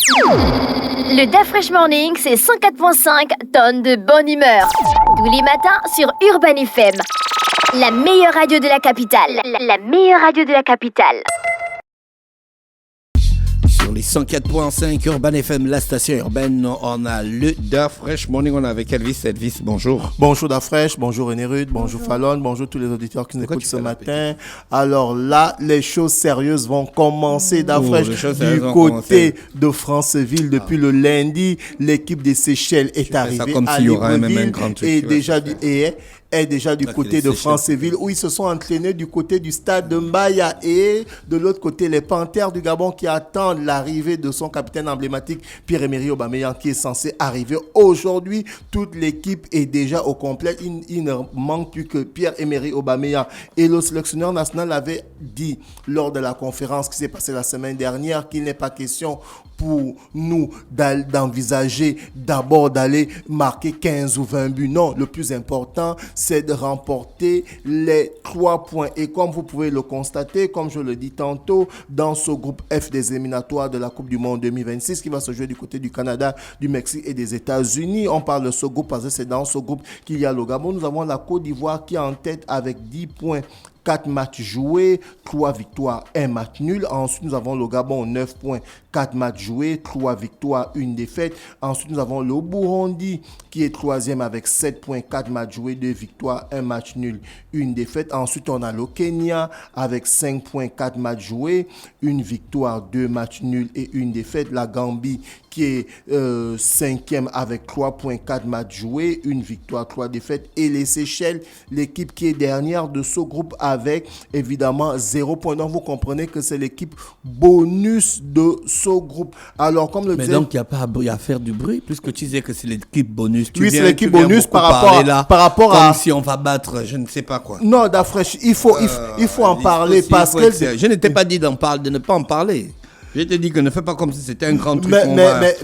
Le DAF Fresh Morning, c'est 104.5 tonnes de bonne humeur. Tous les matins sur Urban FM. La meilleure radio de la capitale. La meilleure radio de la capitale. Sur les 104.5 Urban FM, la station urbaine, on a le DAF Fresh Morning. On est avec Elvis. Elvis, bonjour. Bonjour DAF Fresh, bonjour René Rude, bonjour Fallon, bonjour tous les auditeurs qui nous écoutent ce matin. Alors là, les choses sérieuses vont commencer DAF Fresh du côté de Franceville. Depuis le lundi, l'équipe des Seychelles est arrivée à Libreville est déjà du côté de Franceville où ils se sont entraînés du côté du stade de Mbaya et de l'autre côté les Panthères du Gabon qui attendent l'arrivée de son capitaine emblématique Pierre-Emerick Aubameyang qui est censé arriver aujourd'hui. Toute l'équipe est déjà au complet. Il ne manque plus que Pierre-Emerick Aubameyang et le sélectionneur national avait dit lors de la conférence qui s'est passée la semaine dernière qu'il n'est pas question pour nous d'envisager d'abord d'aller marquer 15 ou 20 buts. Non, le plus important, c'est de remporter les 3 points. Et comme vous pouvez le constater, comme je le dis tantôt, dans ce groupe F des éliminatoires de la Coupe du Monde 2026 qui va se jouer du côté du Canada, du Mexique et des États-Unis, on parle de ce groupe parce que c'est dans ce groupe qu'il y a le Gabon. Nous avons la Côte d'Ivoire qui est en tête avec 10 points. 4 matchs joués, 3 victoires, 1 match nul. Ensuite, nous avons le Gabon, 9 points, 4 matchs joués, 3 victoires, 1 défaite. Ensuite, nous avons le Burundi qui est 3e avec 7 points, 4 matchs joués, 2 victoires, 1 match nul, 1 défaite. Ensuite, on a le Kenya avec 5 points, 4 matchs joués, 1 victoire, 2 matchs nuls et 1 défaite. La Gambie qui est 5e avec 3 points, 4 matchs joués, 1 victoire, 3 défaites. Et les Seychelles, l'équipe qui est dernière de ce groupe avec évidemment 0 point. Donc vous comprenez que c'est l'équipe bonus de ce groupe. Alors comme le mais donc il n'y a pas à faire du bruit puisque tu disais que c'est l'équipe bonus. Oui, c'est l'équipe bonus par rapport à... Comme si on va battre je ne sais pas quoi. Non, Dafresh, il faut en parler parce que... Je ne t'ai pas dit de ne pas en parler. Je te dis que ne fais pas comme si c'était un grand truc.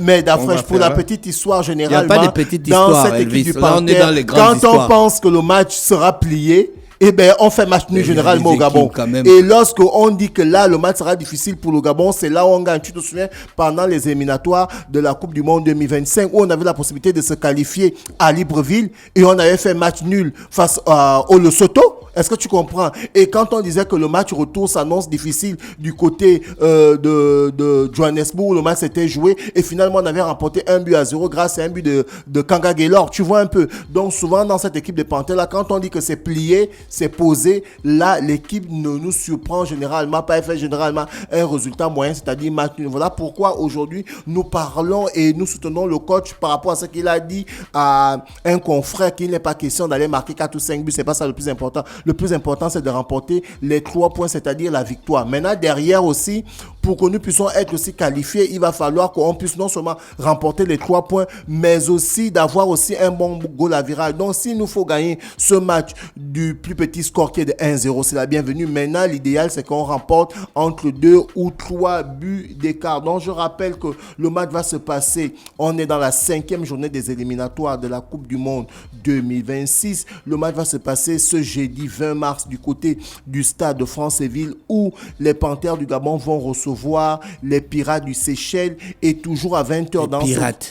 Mais Dafresh, pour la petite histoire généralement, il n'y a pas de petite dans histoire, cette équipe Elvis. du Là, on est dans les grandes quand histoires. On pense que le match sera plié, eh bien, on fait match nul généralement au Gabon. Et lorsqu'on dit que là, le match sera difficile pour le Gabon, c'est là où on gagne. Tu te souviens, pendant les éliminatoires de la Coupe du Monde 2025, où on avait la possibilité de se qualifier à Libreville et on avait fait match nul face au Lesotho. Est-ce que tu comprends? Et quand on disait que le match retour s'annonce difficile du côté de Johannesburg, où le match s'était joué, et finalement on avait remporté 1-0 grâce à un but de Kanga Gaylor. Tu vois un peu. Donc souvent dans cette équipe de Panthères, là, quand on dit que c'est plié, c'est posé, là l'équipe ne nous surprend généralement pas, elle fait généralement un résultat moyen, c'est-à-dire match nul. Voilà pourquoi aujourd'hui nous parlons et nous soutenons le coach par rapport à ce qu'il a dit à un confrère qu'il n'est pas question d'aller marquer 4 ou 5 buts, c'est pas ça le plus important. Le plus important, c'est de remporter les 3 points, c'est-à-dire la victoire. Maintenant, derrière aussi, pour que nous puissions être aussi qualifiés, il va falloir qu'on puisse non seulement remporter les 3 points, mais aussi d'avoir aussi un bon goal à virage. Donc, s'il nous faut gagner ce match du plus petit score qui est de 1-0, c'est la bienvenue. Maintenant, l'idéal, c'est qu'on remporte entre 2 ou 3 buts d'écart. Donc, je rappelle que le match va se passer. On est dans la 5e journée des éliminatoires de la Coupe du Monde 2026. Le match va se passer ce jeudi 20 mars du côté du stade de Franceville où les Panthères du Gabon vont recevoir les Pirates du Seychelles et toujours à 20h dans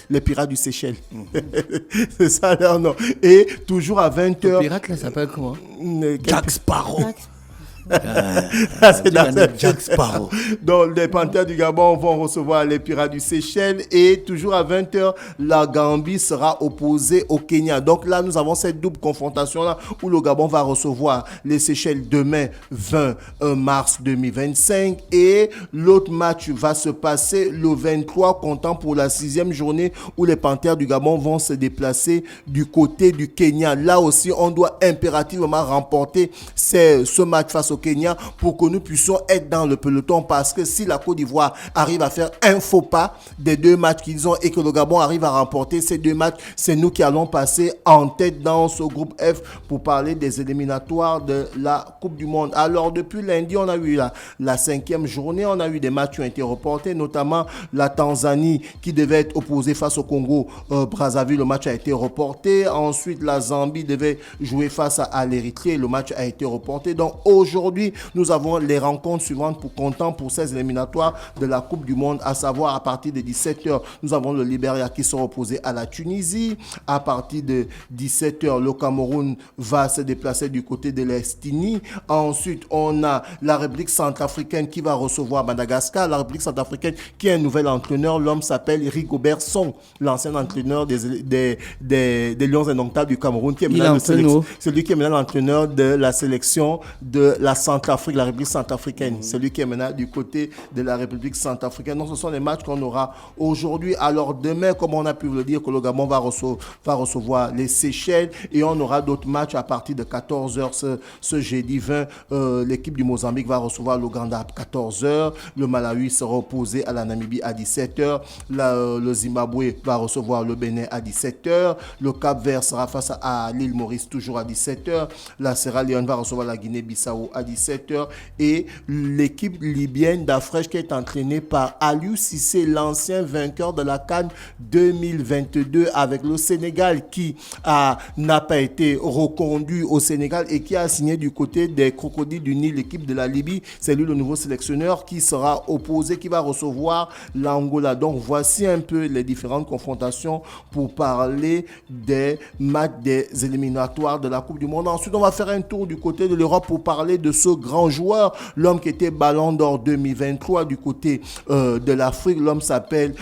les Pirates du Seychelles. C'est ça leur nom. Et toujours à 20h. Le pirate là s'appelle comment? Jack Sparrow. C'est Jack Sparrow. Donc les Panthères du Gabon vont recevoir les Pirates du Seychelles et toujours à 20h, la Gambie sera opposée au Kenya. Donc là, nous avons cette double confrontation là où le Gabon va recevoir les Seychelles demain 20 mars 2025 et l'autre match va se passer le 23 comptant pour la 6e journée où les Panthères du Gabon vont se déplacer du côté du Kenya. Là aussi, on doit impérativement remporter ce match face au Kenya pour que nous puissions être dans le peloton parce que si la Côte d'Ivoire arrive à faire un faux pas des 2 matchs qu'ils ont et que le Gabon arrive à remporter ces 2 matchs, c'est nous qui allons passer en tête dans ce groupe F pour parler des éliminatoires de la Coupe du Monde. Alors depuis lundi, on a eu la 5e journée, on a eu des matchs qui ont été reportés, notamment la Tanzanie qui devait être opposée face au Congo Brazzaville, le match a été reporté. Ensuite, la Zambie devait jouer face à l'Érythrée, le match a été reporté. Donc aujourd'hui, aujourd'hui, nous avons les rencontres suivantes pour ces éliminatoires de la Coupe du Monde, à savoir à partir de 17h, nous avons le Libéria qui sera opposé à la Tunisie. À partir de 17h, le Cameroun va se déplacer du côté de l'Estini. Ensuite, on a la République centrafricaine qui va recevoir Madagascar. La République centrafricaine qui a un nouvel entraîneur. L'homme s'appelle Rigobert Song, l'ancien entraîneur des Lions indomptables du Cameroun, qui est maintenant celui qui est maintenant l'entraîneur de la sélection de la Centrafrique, la République centrafricaine. Celui qui est maintenant du côté de la République centrafricaine. Donc, ce sont les matchs qu'on aura aujourd'hui. Alors, demain, comme on a pu le dire, que le Gabon va recevoir les Seychelles, et on aura d'autres matchs à partir de 14h ce jeudi 20. L'équipe du Mozambique va recevoir l'Ouganda à 14h. Le Malawi sera opposé à la Namibie à 17h. Le Zimbabwe va recevoir le Bénin à 17h. Le Cap-Vert sera face à l'île Maurice toujours à 17h. La Sierra Leone va recevoir la Guinée-Bissau à 17h. Et l'équipe libyenne d'Afresh qui est entraînée par Aliou Cissé, l'ancien vainqueur de la CAN 2022 avec le Sénégal, qui n'a pas été reconduit au Sénégal et qui a signé du côté des Crocodiles du Nil, l'équipe de la Libye. C'est lui le nouveau sélectionneur qui sera opposé, qui va recevoir l'Angola. Donc voici un peu les différentes confrontations pour parler des matchs des éliminatoires de la Coupe du Monde. Ensuite, on va faire un tour du côté de l'Europe pour parler de ce grand joueur, l'homme qui était Ballon d'Or 2023 du côté de l'Afrique. L'homme s'appelle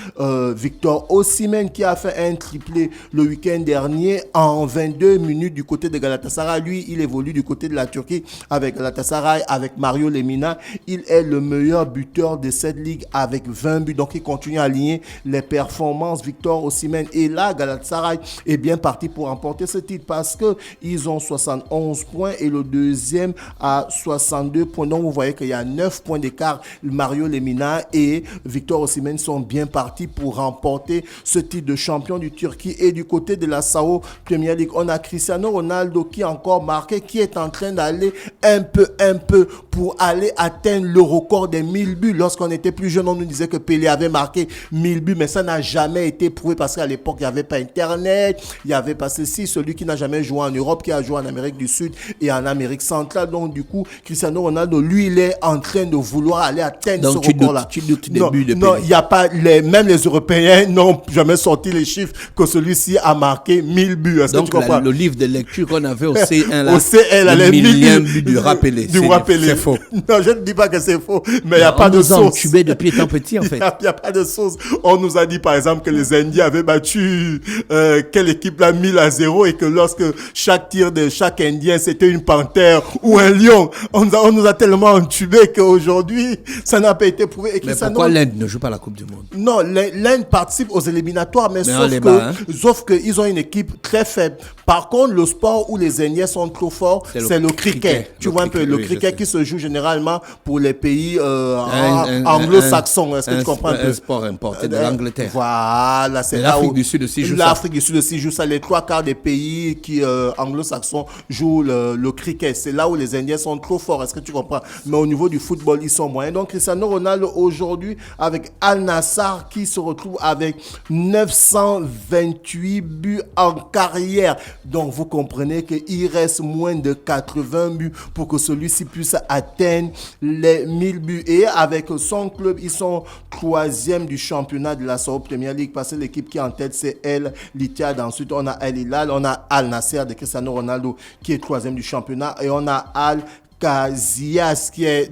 Victor Osimhen, qui a fait un triplé le week-end dernier en 22 minutes du côté de Galatasaray. Lui, il évolue du côté de la Turquie avec Galatasaray, avec Mario Lemina. Il est le meilleur buteur de cette ligue avec 20 buts. Donc, il continue à aligner les performances, Victor Osimhen. Et là, Galatasaray est bien parti pour remporter ce titre parce qu'ils ont 71 points et le deuxième a 62 points. Donc, vous voyez qu'il y a 9 points d'écart. Mario Lemina et Victor Osimhen sont bien partis pour remporter ce titre de champion du Turquie. Et du côté de la Sao Premier League, on a Cristiano Ronaldo qui a encore marqué, qui est en train d'aller un peu pour aller atteindre le record des 1000 buts. Lorsqu'on était plus jeune, on nous disait que Pelé avait marqué 1000 buts, mais ça n'a jamais été prouvé parce qu'à l'époque, il n'y avait pas Internet, il n'y avait pas ceci. Celui qui n'a jamais joué en Europe, qui a joué en Amérique du Sud et en Amérique centrale. Donc, du coup, Cristiano Ronaldo, lui, il est en train de vouloir aller atteindre ce record-là. Non, il n'y a pas, même les Européens n'ont jamais sorti les chiffres que celui-ci a marqué 1000 buts. Donc, le livre de lecture qu'on avait au C1, là, au C1, le millième but du rappelé. C'est faux. Non, je ne dis pas que c'est faux, mais il n'y a pas de source. On nous a entubés depuis étant petit, en fait. Il n'y a pas de source. On nous a dit, par exemple, que les Indiens avaient battu quelle équipe là, 1000-0, et que lorsque chaque tir de chaque Indien, c'était une panthère ou un lion. On nous a tellement entubés qu'aujourd'hui, ça n'a pas été prouvé. Et mais pourquoi l'Inde ne joue pas la Coupe du Monde? Non, l'Inde participe aux éliminatoires, mais sauf qu'ils ont une équipe très faible. Par contre, le sport où les Indiens sont trop forts, c'est le cricket. Tu vois un peu, le cricket qui se joue généralement pour les pays anglo-saxons. Est-ce que tu comprends un peu? Un sport importé de l'Angleterre. Voilà, c'est là l'Afrique du Sud aussi joue ça. L'Afrique du Sud aussi joue ça. Les 3/4 des pays qui anglo-saxons jouent le cricket. C'est là où les Indiens sont trop forts. Est-ce que tu comprends? Mais au niveau du football, ils sont moyens. Donc, Cristiano Ronaldo aujourd'hui avec Al Nassr qui se retrouve avec 928 buts en carrière. Donc, vous comprenez qu'il reste moins de 80 buts pour que celui-ci puisse atteindre les 1000 buts. Et avec son club, ils sont 3e du championnat de la Saudi Premier League parce que l'équipe qui est en tête, c'est El Ittihad. Ensuite, on a El Hilal, on a Al Nassr de Cristiano Ronaldo qui est 3e du championnat et on a Al Casillas qui est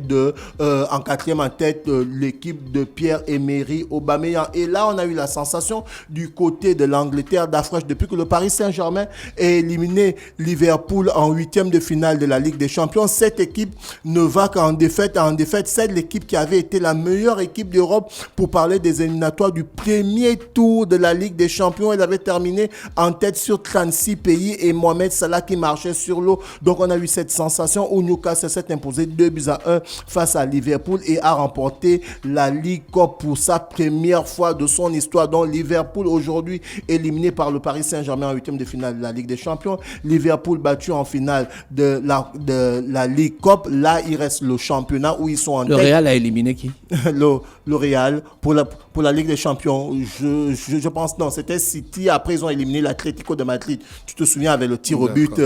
en 4e en tête l'équipe de Pierre-Emerick Aubameyang. Et là, on a eu la sensation du côté de l'Angleterre d'Afresh depuis que le Paris Saint-Germain a éliminé Liverpool en 8e de finale de la Ligue des Champions. Cette équipe ne va qu'en défaite. En défaite, c'est l'équipe qui avait été la meilleure équipe d'Europe pour parler des éliminatoires du premier tour de la Ligue des Champions. Elle avait terminé en tête sur 36 pays et Mohamed Salah qui marchait sur l'eau. Donc, on a eu cette sensation où Newcastle s'est imposé 2-1 face à Liverpool et a remporté la League Cup pour sa première fois de son histoire. Donc Liverpool aujourd'hui éliminé par le Paris Saint-Germain en 8e de finale de la Ligue des Champions. Liverpool battu en finale de la League Cup. Là, il reste le championnat où ils sont en tête. Le Real a éliminé qui? le Real pour la Ligue des Champions. Je pense non, c'était City. Après, ils ont éliminé l'Atlético de Madrid. Tu te souviens avec le tir au but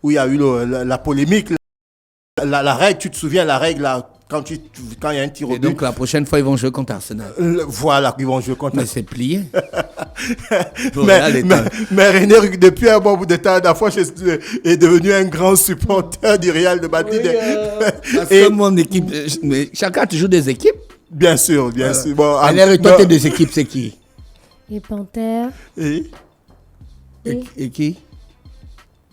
où il y a eu la polémique. La règle, tu te souviens, la règle, là, quand il y a un tir au but. Et donc, la prochaine fois, ils vont jouer contre Arsenal. Voilà, ils vont jouer contre Mais c'est plié. mais René, depuis un bon bout de temps, Dafroche est devenu un grand supporter du Real de Madrid. Et mon équipe, mais chacun tu joues des équipes. Bien sûr, bien sûr. Bon, toi, tes deux équipes, c'est qui? Les Panthères. Et qui?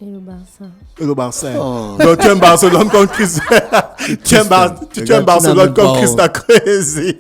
Et le Barça. Et le Barça. Oh. Donc, tu aimes Barcelone contre Chris. Tu aimes Barcelone contre Christa Crazy.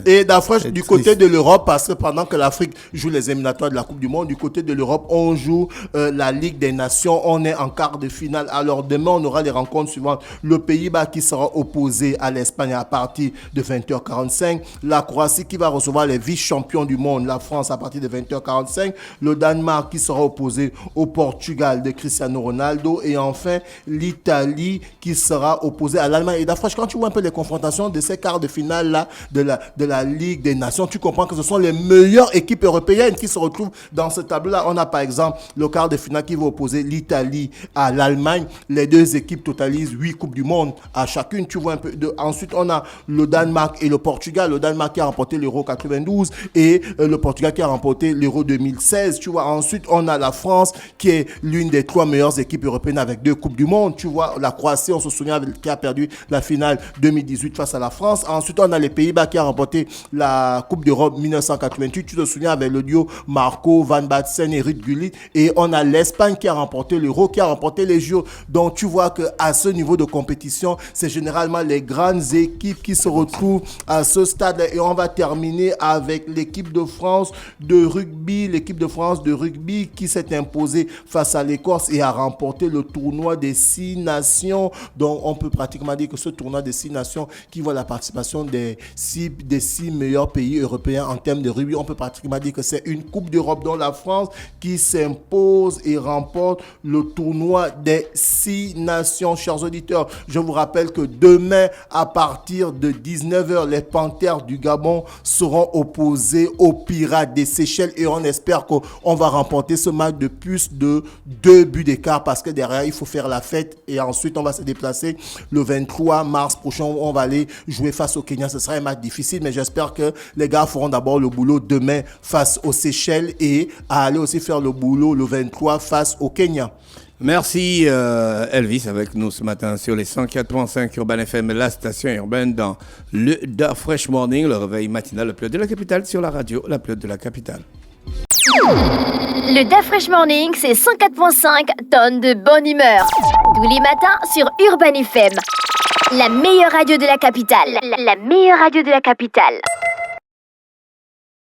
Et Dafroche, du côté de l'Europe, parce que pendant que l'Afrique joue les éliminatoires de la Coupe du Monde, du côté de l'Europe, on joue la Ligue des Nations. On est en quart de finale. Alors, demain, on aura les rencontres suivantes. Le Pays-Bas qui sera opposé à l'Espagne à partir de 20h45. La Croatie qui va recevoir les vice-champions du monde, la France, à partir de 20h45. Le Danemark qui sera opposé au Portugal de Cristiano Ronaldo, et enfin l'Italie qui sera opposée à l'Allemagne. Et Dafroche, quand tu vois un peu les confrontations de ces quarts de finale là de la Ligue des Nations, tu comprends que ce sont les meilleures équipes européennes qui se retrouvent dans ce tableau là. On a par exemple le quart de finale qui va opposer l'Italie à l'Allemagne. Les deux équipes totalisent 8 coupes du monde à chacune, tu vois un peu. Ensuite on a le Danemark et le Portugal. Le Danemark qui a remporté l'Euro 92 et le Portugal qui a remporté l'Euro 2016, tu vois. Ensuite on a la France qui est l'une des 3 meilleures équipes européennes avec 2 coupes du monde, tu vois. La Croatie, on se souvient, qui a perdu la finale 2018 face à la France. Ensuite, on a les Pays-Bas qui a remporté la Coupe d'Europe 1988, tu te souviens, avec le duo Marco Van Basten et Ruud Gullit. Et on a l'Espagne qui a remporté l'Euro, qui a remporté les Jeux. Donc, tu vois qu'à ce niveau de compétition, c'est généralement les grandes équipes qui se retrouvent à ce stade. Et on va terminer avec l'équipe de France de rugby, qui s'est imposée face à l'Écosse et a remporté le tournoi des 6 nations. Donc, on peut pratiquement dire que ce tournoi des 6 nations qui voit la participation des 6 meilleurs pays européens en termes de rugby, on peut pratiquement dire que c'est une Coupe d'Europe dont la France qui s'impose et remporte le tournoi des 6 nations. Chers auditeurs, je vous rappelle que demain, à partir de 19h, les Panthères du Gabon seront opposés aux Pirates des Seychelles et on espère qu'on va remporter ce match de plus de 2 buts d'écart, parce que derrière il faut faire la fête et ensuite on va se déplacer le 23 mars prochain, on va aller jouer face au Kenya. Ce sera un match difficile, mais j'espère que les gars feront d'abord le boulot demain face aux Seychelles et à aller aussi faire le boulot le 23 face au Kenya. Merci Elvis avec nous ce matin sur les 104.5 Urban FM, la station urbaine dans le Fresh Morning, le réveil matinal le plus haut de la capitale sur la radio, la plus haute de la capitale. Le Fresh Morning, c'est 104.5 tonnes de bonne humeur. Tous les matins sur Urban FM. La meilleure radio de la capitale. La meilleure radio de la capitale.